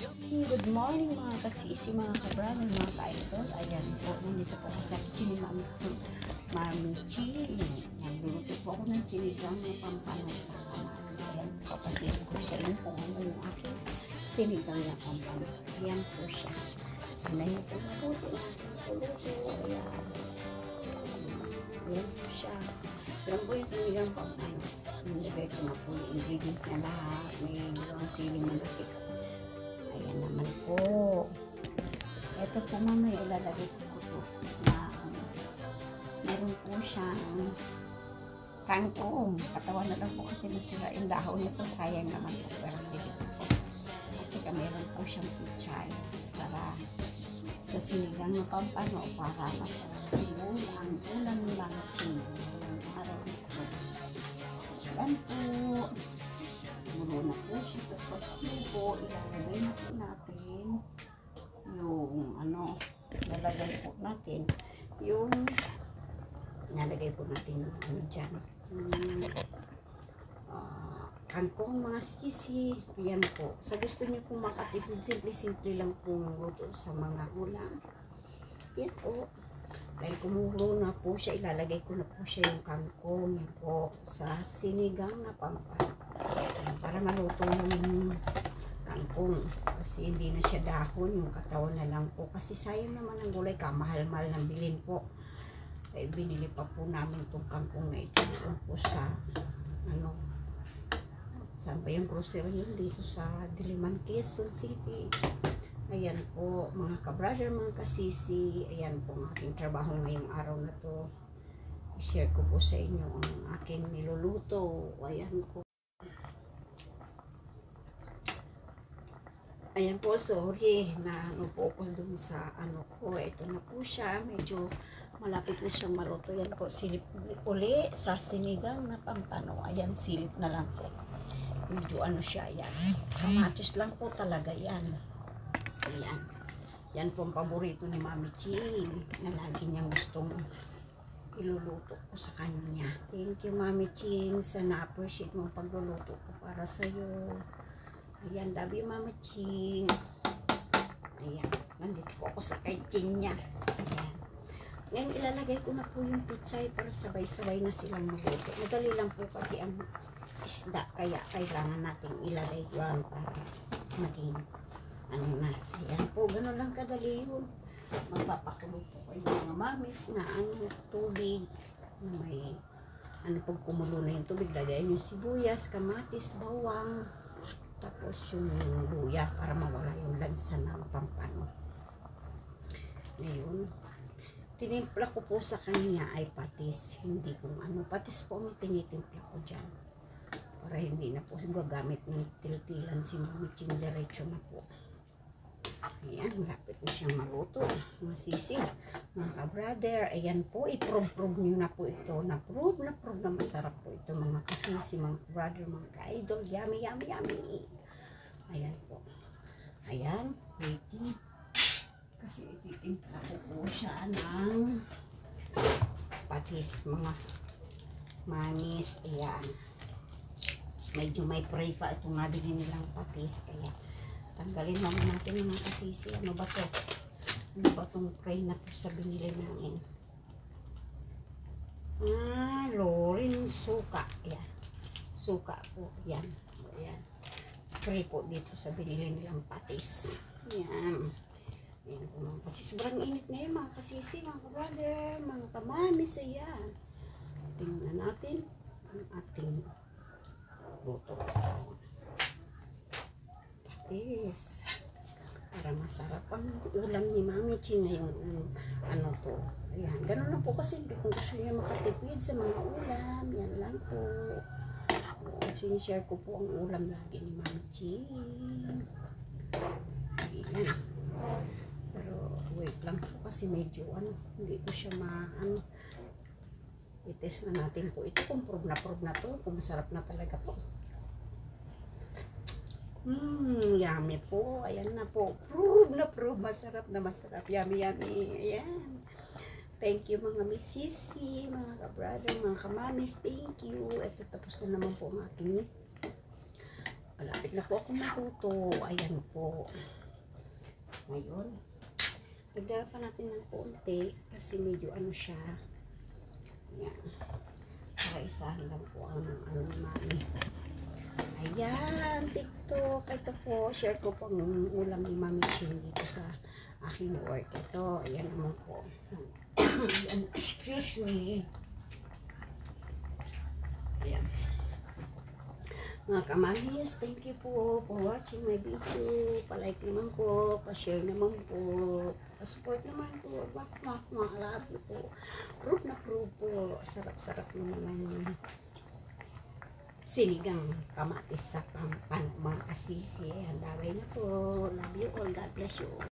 Good morning mga kasisi, mga kabrano, mga ka-idol. Ayan po, nandito po ako sa kitchen ni Mami Chi. Nagluluto po ako ng sinigang na pampano sa kamatis. Ayan po, papasin ko sa inyo kung ano yung aking sinigang na pampano. Ayan po siya. Ayan po na po. Ayan. Ayan po siya. Ayan po yung sinigang pampano. Nilagay ko na po yung ingredients niya lahat. May dalawang siling malaki. Ayan naman po. Ito po mamaya ilalagay ko po na meron po siyang kangkong. Katawan na lang po kasi nasira yung dahon nito. Sayang naman po. Pero hindi po. At saka meron po siyang pichay para sa sinigang na pampano para masarap yung ang ulam ng mga chino. Araw nito. Ayan po. Muro na po siya. Tapos pag po, ilalagay na po natin yung ilalagay po natin yung nalagay po natin yung dyan. Kangkong mga sisi. Ayan po. So gusto niyo po makatipid, simple-simple lang po luto sa mga ulam. Yan po. Dahil kumulo na po siya, ilalagay ko na po siya yung kangkong. Yan po. Sa sinigang na pampano. Para maluto yung kangkong kasi hindi na siya dahon, yung katawan na lang po kasi sayang naman ang gulay, kamahal-mahal ng bilhin po. Ay binili pa po namin itong kangkong na ito doon po sa saan ba yung grocery yun dito sa Diliman, Quezon City. Ayan po mga ka-brother, mga kasisi, ayan po ang aking trabaho ngayong araw na to. I-share ko po sa inyo ang aking niluluto. Ayan po. Ayan po, sorry na po dun sa ko. Ito na po siya. Medyo malapit na siyang maluto. Yan po, silip uli sa sinigang na pampano. Ayan, silip na lang po. Medyo siya, ayan. Kamatis lang po talaga yan. Ayan. Yan po ang paborito ni Mami Ching na lagi niyang gustong iluluto ko sa kanya. Thank you, Mami Ching. Sana appreciate mo pagluluto ko para sa'yo. Ayan, love you, Mama Ching. Ayan, nandito po ako sa kitchen niya. Ayan. Ngayon, ilalagay ko na po yung pichay para sabay-sabay na silang maluto. Madali lang po kasi ang isda, kaya kailangan natin ilagay yan para maging na. Ayan po, gano'n lang kadali yun. Magpapakulo po kayo mga mamis na tubig na may pag kumulo na yung tubig, lagayin yung sibuyas, kamatis, bawang, tapos yung luya para mawala yung lansa ng pampano. Ngayon, tinimpla ko po sa kanya ay patis. Hindi kung patis po ang tinitimpla ko dyan. Para hindi na po gagamit ng tiltilan si Mami Ching, diretso na po. Ayan, malapit na siyang maluto. Mga sisi, mga ka-brother, ayan po, i-prove nyo na po ito. Na-prove na masarap po ito mga kasisi, mga ka-brother, mga ka-idol. Yummy, yummy, yummy. Ayan po. Ayan, waiting. Kasi ititimpla ko po siya ng patis, mga manis. Ayan. Medyo may pray pa itong nabili nilang patis. Kaya tanggalin naman natin yung mga kasisi. Ano ba to? Ano ba itong pray na to sa binili namin? Lorin suka. Ayan. Suka po. Ayan. Ayan. Pray po dito sa binili nilang patis. Ayan. Ayan po mga kasi sobrang init ngayon mga kasisi, mga ka-brother, mga kamamis. Ayan. Tingnan natin ang ating luto. Patis. Para masarap ang ulam ni Mami Ching ngayong to. Ayan. Ganun lang po kasi kung gusto niya makatipid sa mga ulam. Yan lang po. Sinishare ko po ang ulam lagi ni Mami Ching. Ayan. Pero wait lang po kasi medyo hindi ko siya i-test na natin po ito kung prove na to, kung masarap na talaga po. Yummy po. Ayan na po. Prove. Masarap na masarap. Yummy, yummy. Ayan. Thank you mga misisi, mga ka-brother, mga kamamis. Thank you. Ito tapos na naman po ang aking Malapit na po ako matuto. Ayan po. Ngayon, lagyan pa natin ng konti kasi medyo ano siya. Ayan. Para isahan lang po ang ano ni Mami. Ayan, TikTok. Ito po, share ko po ang ulam ni Mami Chin dito sa aking work. Ito, ayan naman po. Ayan, excuse me. Ayan. Mga kamamis, thank you po for watching my video. Pa-like naman po, pa-share naman po, pa-support naman po. Mak, love you po. Proof na proof po. Sarap-sarap naman ng sinigang kamatis sa pampan, mga kasisi. Handaway na po. Love you all. God bless you all.